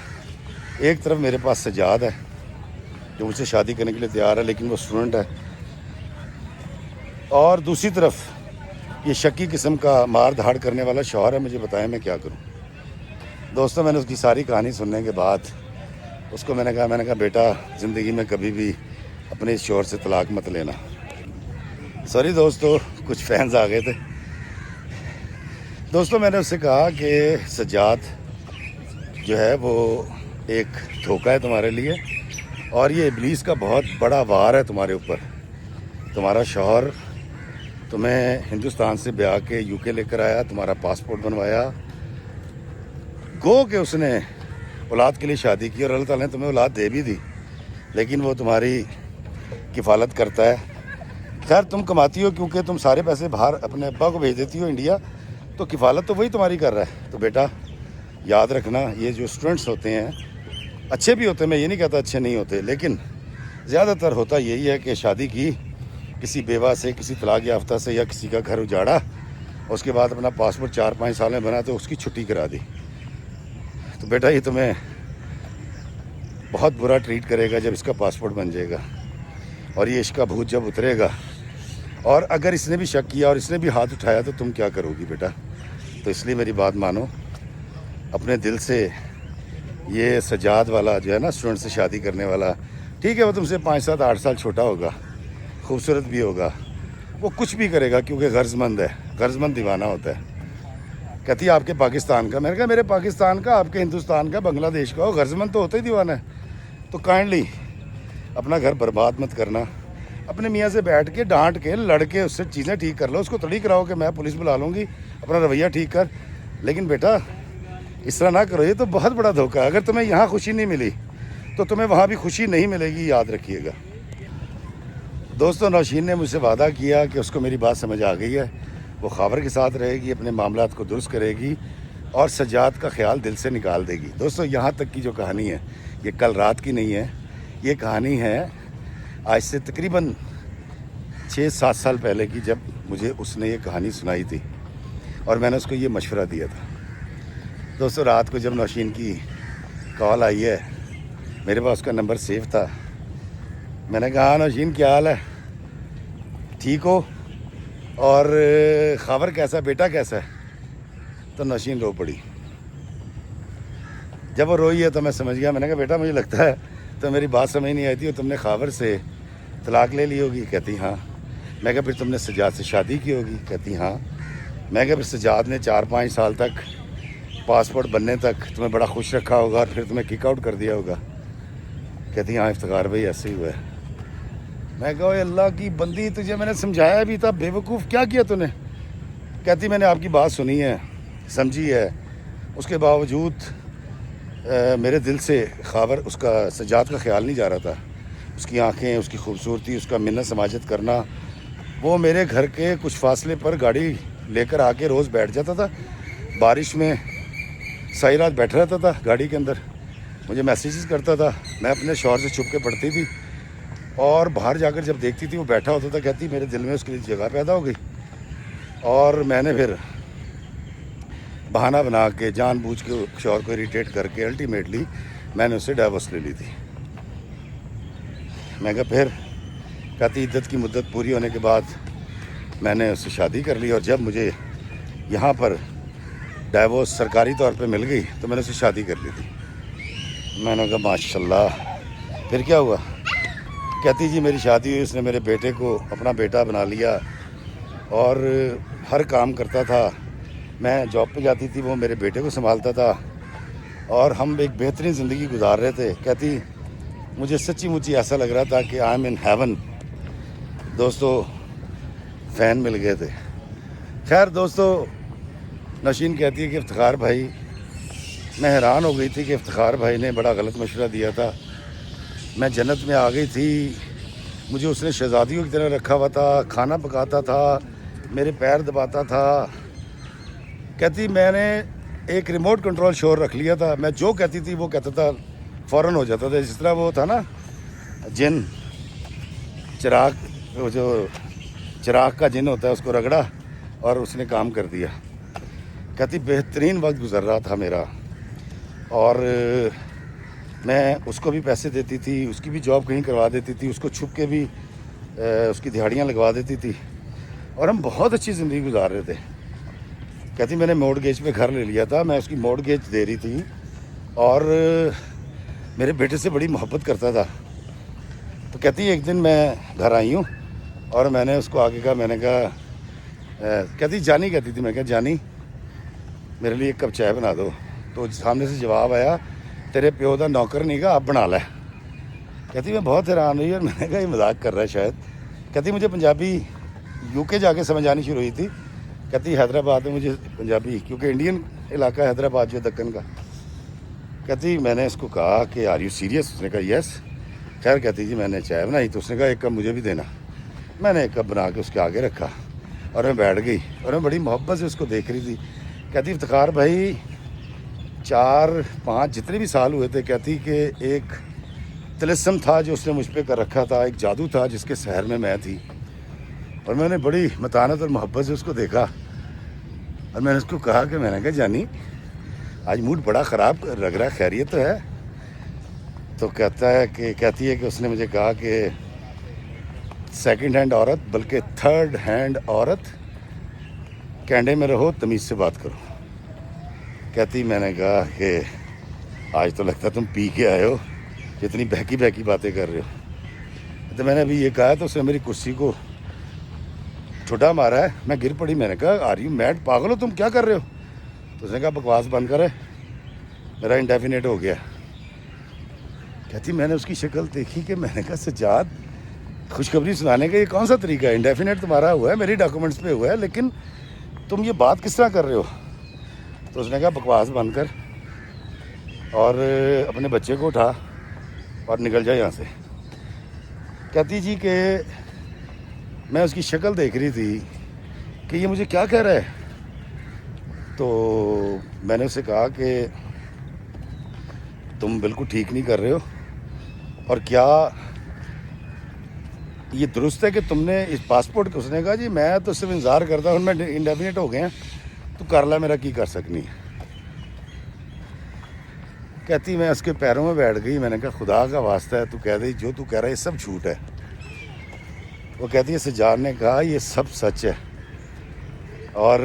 [SPEAKER 1] ایک طرف میرے پاس سجاد ہے جو مجھ سے شادی کرنے کے لیے تیار ہے لیکن وہ اسٹوڈنٹ ہے، اور دوسری طرف یہ شکی قسم کا مار دھاڑ کرنے والا شوہر ہے. مجھے بتائیں میں کیا کروں. دوستوں میں نے اس کی ساری کہانی سننے کے بعد اس کو میں نے کہا بیٹا زندگی میں کبھی بھی اپنے اس شوہر سے طلاق مت لینا. سوری دوستو، کچھ فینز آ گئے تھے. دوستوں میں نے اس سے کہا کہ سجاد جو ہے وہ ایک دھوکہ ہے تمہارے لیے اور یہ ابلیس کا بہت بڑا وار ہے تمہارے اوپر. تمہارا شوہر تمہیں ہندوستان سے بیاہ کے UK لے کر آیا، تمہارا پاسپورٹ بنوایا، گو کہ اس نے اولاد کے لیے شادی کی اور اللہ تعالیٰ نے تمہیں اولاد دے بھی دی، لیکن وہ تمہاری کفالت کرتا ہے. خیر تم کماتی ہو کیونکہ تم سارے پیسے باہر اپنے ابا کو بھیج دیتی ہو انڈیا، تو کفالت تو وہی تمہاری کر رہا ہے. تو بیٹا یاد رکھنا یہ جو اسٹوڈنٹس ہوتے ہیں اچھے بھی ہوتے ہیں، میں یہ نہیں کہتا اچھے نہیں ہوتے، لیکن زیادہ تر ہوتا یہی ہے کہ شادی کی کسی بیوہ سے، کسی طلاق یافتہ سے، یا کسی کا گھر اجاڑا، اس کے بعد اپنا پاسپورٹ 4-5 سال میں بنا تو اس کی چھٹی کرا دی. تو بیٹا یہ تمہیں بہت برا ٹریٹ کرے گا جب اس کا پاسپورٹ بن جائے گا، اور یہ عشق کا بھوت جب اترے گا، اور اگر اس نے بھی شک کیا اور اس نے بھی ہاتھ اٹھایا تو تم کیا کرو گی بیٹا. تو اس لیے میری بات مانو، اپنے دل سے یہ سجاد والا جو ہے نا اسٹوڈنٹ سے شادی کرنے والا، ٹھیک ہے وہ تم سے 5-7-8 سال چھوٹا ہوگا، خوبصورت بھی ہوگا، وہ کچھ بھی کرے گا کیونکہ غرض مند ہے، غرض مند دیوانہ ہوتا ہے. کہتی ہے آپ کے پاکستان کا، میں نے کہا میرے پاکستان کا، آپ کے ہندوستان کا، بنگلہ دیش کا، وہ غرض مند تو ہوتا ہی دیوانہ ہے. تو کائنڈلی اپنا گھر برباد مت کرنا. اپنے میاں سے بیٹھ کے ڈانٹ کے لڑ کے اس سے چیزیں ٹھیک کر لو, اس کو تڑی کراؤ کہ میں پولیس بلا لوں گی, اپنا رویہ ٹھیک کر. لیکن بیٹا اس طرح نہ کرو, یہ تو بہت بڑا دھوکہ ہے. اگر تمہیں یہاں خوشی نہیں ملی تو تمہیں وہاں بھی خوشی نہیں ملے گی, یاد رکھیے گا. دوستوں, نوشین نے مجھ سے وعدہ کیا کہ اس کو میری بات سمجھ آ گئی ہے, وہ خاور کے ساتھ رہے گی, اپنے معاملات کو درست کرے گی اور سجاد کا خیال دل سے نکال دے گی. دوستوں, یہاں تک کی جو کہانی ہے یہ کل رات کی نہیں ہے, یہ کہانی ہے آج سے تقریباً 6-7 سال پہلے کی, جب مجھے اس نے یہ کہانی سنائی تھی اور میں نے اس کو یہ مشورہ دیا تھا. دوستوں, رات کو جب نوشین کی کال آئی ہے, میرے پاس اس کا نمبر سیو تھا, میں نے کہا نوشین کیا حال ہے, ٹھیک ہو, اور خاور کیسا, بیٹا کیسا ہے؟ تو نوشین رو پڑی. جب وہ روئی ہے تو میں سمجھ گیا. میں نے کہا بیٹا مجھے لگتا ہے تو میری بات سمجھ نہیں آئی تھی, اور تم نے خاور سے طلاق لے لی ہوگی. کہتی ہاں. میں کہا پھر تم نے سجاد سے شادی کی ہوگی. کہتی ہاں. میں کہا پھر سجاد نے 4-5 سال تک پاسپورٹ بننے تک تمہیں بڑا خوش رکھا ہوگا اور پھر تمہیں کک آؤٹ کر دیا ہوگا. کہتی ہاں افتخار بھائی ایسے ہی ہوا ہے. میں کہا اے اللہ کی بندی, تجھے میں نے سمجھایا بھی تھا, بے وقوف کیا کیا تو نے؟ کہتی میں نے آپ کی بات سنی ہے, سمجھی ہے, اس کے باوجود میرے دل سے خاور, اس کا سجاد کا خیال نہیں جا رہا تھا. اس کی آنکھیں, اس کی خوبصورتی, اس کا منت سماجت کرنا. وہ میرے گھر کے کچھ فاصلے پر گاڑی لے کر آ کے روز بیٹھ جاتا تھا, بارش میں ساری رات بیٹھا رہتا تھا گاڑی کے اندر, مجھے میسیجز کرتا تھا, میں اپنے شوہر سے چھپ کے پڑھتی تھی, اور باہر جا کر جب دیکھتی تھی وہ بیٹھا ہوتا تھا, کہتی میرے دل میں اس کے لیے جگہ پیدا ہو گئی, اور میں نے پھر بہانہ بنا کے جان بوجھ کے شوہر کو اریٹیٹ کر کے الٹیمیٹلی میں نے اس سے ڈائیورس لے لی تھی. میں کہا پھر؟ کہتی عدت کی مدت پوری ہونے کے بعد میں نے اس سے شادی کر لی, اور جب مجھے یہاں پر ڈائیورس سرکاری طور پہ مل گئی تو میں نے اس سے شادی کر لی تھی. میں نے کہا ماشاء اللہ, پھر کیا ہوا؟ کہتی جی میری شادی ہوئی, اس نے میرے بیٹے کو اپنا بیٹا بنا لیا اور ہر کام کرتا تھا. میں جاب پہ جاتی تھی, وہ میرے بیٹے کو سنبھالتا تھا, اور ہم ایک بہترین زندگی گزار رہے تھے. کہتی مجھے سچی مچی ایسا لگ رہا تھا کہ آئی ایم ان ہیون. دوستو, فین مل گئے تھے. خیر دوستو, نوشین کہتی ہے کہ افتخار بھائی, میں حیران ہو گئی تھی کہ افتخار بھائی نے بڑا غلط مشورہ دیا تھا. میں جنت میں آ گئی تھی, مجھے اس نے شہزادیوں کی طرح رکھا ہوا تھا, کھانا پکاتا تھا, میرے پیر دباتا تھا. کہتی میں نے ایک ریموٹ کنٹرول شور رکھ لیا تھا, میں جو کہتی تھی وہ کہتا تھا, فوراً ہو جاتا تھا. جس طرح وہ تھا نا جن, چراغ, وہ جو چراغ کا جن ہوتا ہے, اس کو رگڑا اور اس نے کام کر دیا. کہتی بہترین وقت گزر رہا تھا میرا, اور میں اس کو بھی پیسے دیتی تھی, اس کی بھی جاب کہیں کروا دیتی تھی, اس کو چھپ کے بھی اس کی دہاڑیاں لگوا دیتی تھی, اور ہم بہت اچھی زندگی گزار رہے تھے. کہتی میں نے مورگیج پہ گھر لے لیا تھا, میں اس کی مورگیج دے رہی تھی, اور میرے بیٹے سے بڑی محبت کرتا تھا. تو کہتی ایک دن میں گھر آئی ہوں اور میں نے اس کو آگے کہا, میں نے کہا, کہتی جانی کہتی تھی, میں کہا جانی میرے لیے ایک کپ چائے بنا دو. تو سامنے سے جواب آیا, تیرے پیو دا نوکر نہیں گا, اب بنا لے. کہتی میں بہت حیران ہوئی, اور میں نے کہا یہ مذاق کر رہا ہے شاید. کہتی مجھے پنجابی یو کے جا کے سمجھ آنی شروع ہوئی تھی. کہتی حیدرآباد میں مجھے پنجابی, کیونکہ انڈین علاقہ ہے حیدرآباد جو دکن کا. کہتی میں نے اس کو کہا کہ آر یو سیریس؟ اس نے کہا یس. خیر کہتی جی میں نے چائے بنائی, تو اس نے کہا ایک کپ مجھے بھی دینا. میں نے ایک کپ بنا کے اس کے آگے رکھا, اور میں بیٹھ گئی, اور میں بڑی محبت سے اس کو دیکھ رہی تھی. کہتی افتخار بھائی 4-5 جتنے بھی سال ہوئے تھے, کہتی کہ ایک طلسم تھا جو اس نے مجھ پہ کر رکھا تھا, ایک جادو تھا جس کے سحر میں تھی, اور میں نے بڑی متانت اور محبت سے اس کو دیکھا, اور میں نے اس کو کہا کہ میں نے کہا جانی آج موڈ بڑا خراب لگ رہا ہے, خیریت تو ہے؟ تو کہتی ہے کہ اس نے مجھے کہا کہ سیکنڈ ہینڈ عورت بلکہ تھرڈ ہینڈ عورت, کینڈے میں رہو, تمیز سے بات کرو. کہتی میں نے کہا کہ آج تو لگتا تم پی کے آئے ہو, جتنی بہکی بہکی باتیں کر رہے ہو. تو میں نے ابھی یہ کہا تو اس نے میری کرسی کو ٹھٹا مارا ہے, میں گر پڑی. میں نے کہا آر یو میڈ, پاگل ہو تم, کیا کر رہے ہو؟ تو اس نے کہا بکواس بند کرے, میرا انڈیفینیٹ ہو گیا. کہتی میں نے اس کی شکل دیکھی کہ میں نے کہا سجاد خوشخبری سنانے کا یہ کون سا طریقہ ہے؟ انڈیفینیٹ تمہارا ہوا ہے، میری ڈاکومنٹس پہ ہوا ہے، لیکن تم یہ بات کس طرح کر رہے ہو؟ تو اس نے کہا بکواس بند کر اور اپنے بچے کو اٹھا اور نکل جائے یہاں سے۔ کہتی جی کہ میں اس کی شکل دیکھ رہی تھی کہ یہ مجھے کیا کہہ رہا ہے، تو میں نے اسے کہا کہ تم بالکل ٹھیک نہیں کر رہے ہو، اور کیا یہ درست ہے کہ تم نے اس پاسپورٹ کو؟ اس نے کہا جی میں تو صرف انتظار کرتا ہوں، میں انڈیفینیٹ ہو گئے ہیں، تو کر لا، میرا کی کر سکنی۔ کہتی میں اس کے پیروں میں بیٹھ گئی، میں نے کہا خدا کا واسطہ ہے تو کہہ دے جو تو کہہ رہا ہے یہ سب جھوٹ ہے۔ وہ کہتی ہے سجاد نے کہا یہ سب سچ ہے، اور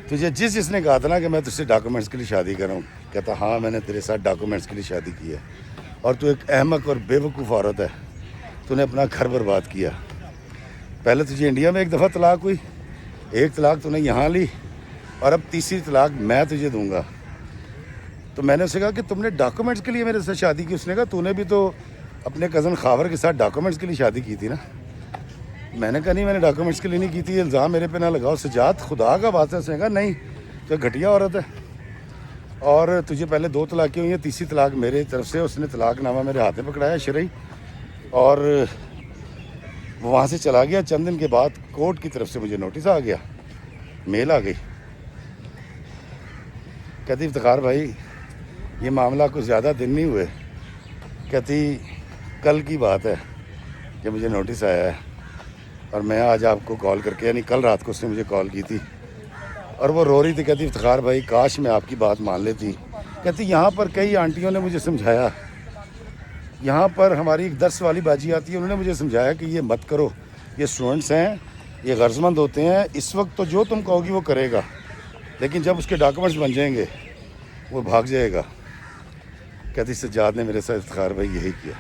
[SPEAKER 1] تجھے جس نے کہا تھا نا کہ میں تجھ سے ڈاکومنٹس کے لیے شادی کروں، کہتا ہاں میں نے تیرے ساتھ ڈاکومنٹس کے لیے شادی کی ہے، اور تو ایک احمق اور بے وقوف عورت ہے، تو نے اپنا گھر برباد کیا۔ پہلے تجھے انڈیا میں ایک دفعہ طلاق ہوئی، ایک طلاق تو نے یہاں لی، اور اب تیسری طلاق میں تجھے دوں گا۔ تو میں نے اسے کہا کہ تم نے ڈاکومنٹس کے لیے میرے ساتھ شادی کی؟ اس نے کہا تو نے بھی تو اپنے کزن خاور کے ساتھ ڈاکومنٹس کے لیے شادی کی تھی نا۔ میں نے کہا نہیں میں نے ڈاکومنٹس کے لیے نہیں کی تھی، الزام میرے پہ نہ لگاؤ سجاد، خدا کا واسطہ۔ اس نے کہا نہیں تو گھٹیا عورت ہے، اور تجھے پہلے 2 طلاقیں ہوئی ہیں، تیسری طلاق میرے طرف سے۔ اس نے طلاق نامہ میرے ہاتھ میں پکڑایا شرعی، اور وہ وہاں سے چلا گیا۔ چند دن کے بعد کورٹ کی طرف سے مجھے نوٹس آ گیا، میل آ گئی۔ کہتی افتخار بھائی یہ معاملہ کچھ زیادہ دن نہیں ہوئے، کہتی کل کی بات ہے کہ مجھے نوٹس آیا ہے، اور میں آج آپ کو کال کر کے، یعنی کل رات کو اس نے مجھے کال کی تھی، اور وہ رو رہی تھی۔ کہتی افتخار بھائی کاش میں آپ کی بات مان لیتی۔ کہتی یہاں پر کئی آنٹیوں نے مجھے سمجھایا، یہاں پر ہماری ایک درس والی باجی آتی ہے، انہوں نے مجھے سمجھایا کہ یہ مت کرو، یہ اسٹوڈنٹس ہیں، یہ غرض مند ہوتے ہیں، اس وقت تو جو تم کہو گی وہ کرے گا، لیکن جب اس کے ڈاکومنٹس بن جائیں گے وہ بھاگ جائے گا۔ کہتی سجاد نے میرے ساتھ افتخار بھائی یہی کیا،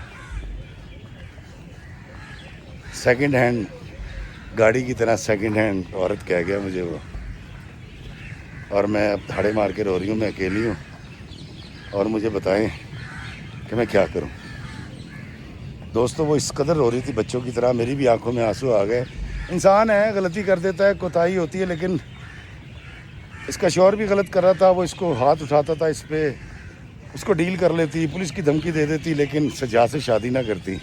[SPEAKER 1] سیکنڈ ہینڈ گاڑی کی طرح سیکنڈ ہینڈ عورت کہہ گیا مجھے وہ، اور میں اب دھاڑے مار کے رو رہی ہوں، میں اکیلی ہوں، اور مجھے بتائیں کہ میں کیا کروں۔ دوستو وہ اس قدر رو رہی تھی بچوں کی طرح، میری بھی آنکھوں میں آنسو آ گئے۔ انسان ہے، غلطی کر دیتا ہے، کوتاہی ہوتی ہے، لیکن اس کا شوہر بھی غلط کر رہا تھا، وہ اس کو ہاتھ اٹھاتا تھا، اس پہ اس کو ڈیل کر لیتی، پولیس کی دھمکی دے دیتی، لیکن سجاد سے شادی نہ کرتی۔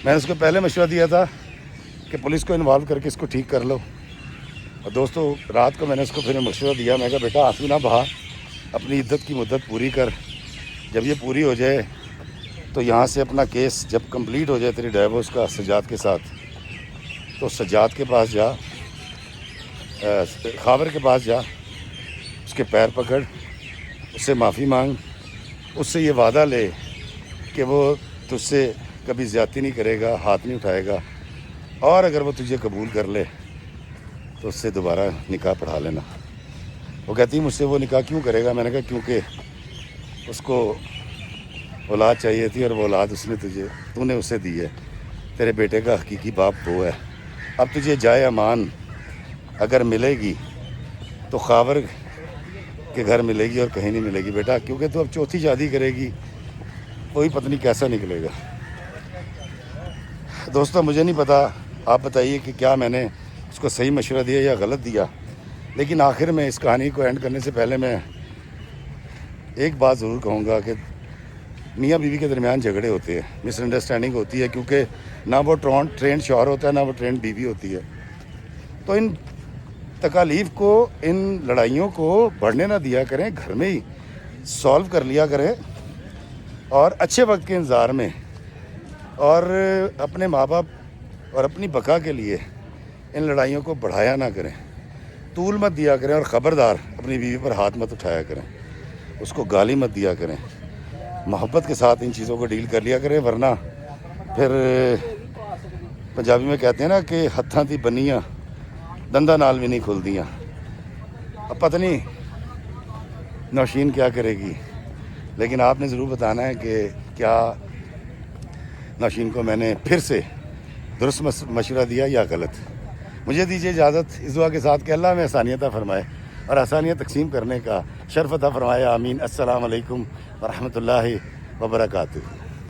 [SPEAKER 1] میں نے اس کو پہلے مشورہ دیا تھا کہ پولیس کو انوالو کر کے اس کو ٹھیک کر لو، اور دوستو رات کو میں نے اس کو پھر مشورہ دیا، میں کہا بیٹا آنسو نہ بہا، اپنی عدت کی مدت پوری کر، جب یہ پوری ہو جائے تو یہاں سے اپنا کیس جب کمپلیٹ ہو جائے تیری ڈائیورس کا سجاد کے ساتھ، تو سجاد کے پاس جا، خاور کے پاس جا، اس کے پیر پکڑ، اس سے معافی مانگ، اس سے یہ وعدہ لے کہ وہ تجھ سے کبھی زیادتی نہیں کرے گا، ہاتھ نہیں اٹھائے گا، اور اگر وہ تجھے قبول کر لے تو اس سے دوبارہ نکاح پڑھا لینا۔ وہ کہتی مجھ سے وہ نکاح کیوں کرے گا؟ میں نے کہا کیونکہ اس کو اولاد چاہیے تھی، اور وہ اولاد اس نے تو نے اسے دی ہے، تیرے بیٹے کا حقیقی باپ وہ ہے۔ اب تجھے جائے امان اگر ملے گی تو خاور کے گھر ملے گی، اور کہیں نہیں ملے گی بیٹا، کیونکہ تو اب چوتھی شادی کرے گی، کوئی پتہ نہیں کیسا نکلے گا۔ دوستو مجھے نہیں پتا، آپ بتائیے کہ کیا میں نے اس کو صحیح مشورہ دیا یا غلط دیا، لیکن آخر میں اس کہانی کو اینڈ کرنے سے پہلے میں ایک بات ضرور کہوں گا کہ میاں بیوی کے درمیان جھگڑے ہوتے ہیں، مس انڈرسٹینڈنگ ہوتی ہے، کیونکہ نہ وہ ٹرینڈ شوہر ہوتا ہے، نہ وہ ٹرینڈ بیوی ہوتی ہے۔ تو ان تکالیف کو، ان لڑائیوں کو بڑھنے نہ دیا کریں، گھر میں ہی سالو کر لیا کریں، اور اچھے وقت کے انتظار میں، اور اپنے ماں باپ اور اپنی بقا کے لیے ان لڑائیوں کو بڑھایا نہ کریں، طول مت دیا کریں، اور خبردار اپنی بیوی پر ہاتھ مت اٹھایا کریں، اس کو گالی مت دیا کریں، محبت کے ساتھ ان چیزوں کو ڈیل کر لیا کریں، ورنہ پھر پنجابی میں کہتے ہیں نا کہ ہتھاں دی بنیاں دنداں نال بھی نہیں کھلدیاں۔ اب پتہ نہیں نوشین کیا کرے گی، لیکن آپ نے ضرور بتانا ہے کہ کیا نوشین کو میں نے پھر سے درست مشورہ دیا یا غلط۔ مجھے دیجیے اجازت اس دعا کے ساتھ کہ اللہ میں آسانیت عطا فرمائے اور آسانیاں تقسیم کرنے کا شرف عطا فرمائے، آمین۔ السلام علیکم ورحمۃ اللہ وبرکاتہ۔